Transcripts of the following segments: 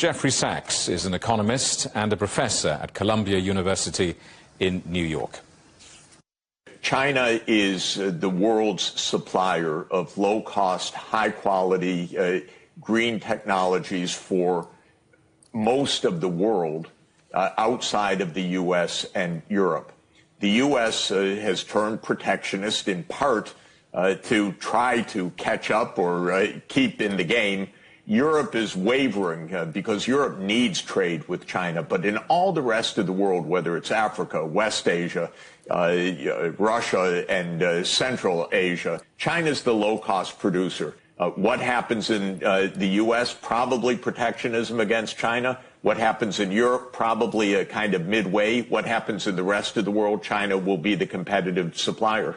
Jeffrey Sachs is an economist and a professor at Columbia University in New York. China is the world's supplier of low-cost, high-quality green technologies for most of the world outside of the U.S. and Europe. The U.S. has turned protectionist in part to try to catch up or keep in the game. Europe is wavering because Europe needs trade with China. But in all the rest of the world, whether it's Africa, West Asia, Russia, and Central Asia, China's the low-cost producer. What happens in the U.S.? Probably protectionism against China. What happens in Europe? Probably a kind of midway. What happens in the rest of the world? China will be the competitive supplier.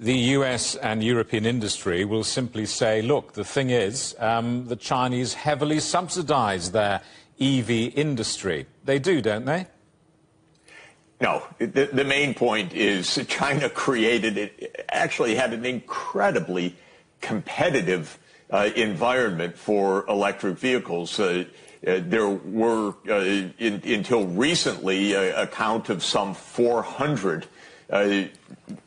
The US and European industry will simply say, look, the thing is, the Chinese heavily subsidize their EV industry. They do, don't they? No. The main point is China created it, actually had an incredibly competitive environment for electric vehicles. There were, until recently, a count of some 400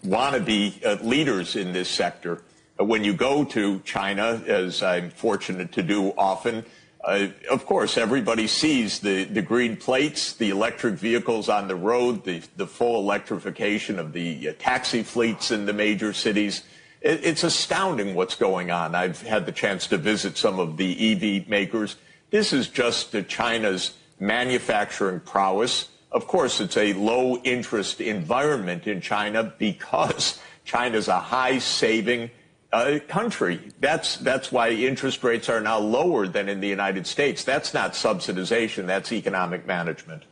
wannabe leaders in this sector. When you go to China, as I'm fortunate to do often, of course, everybody sees the green plates, the electric vehicles on the road, the full electrification of the taxi fleets in the major cities. It's astounding what's going on. I've had the chance to visit some of the EV makers. This is just China's manufacturing prowess. Of course, it's a low-interest environment in China because China's a high-saving country. That's why interest rates are now lower than in the United States. That's not subsidization. That's economic management.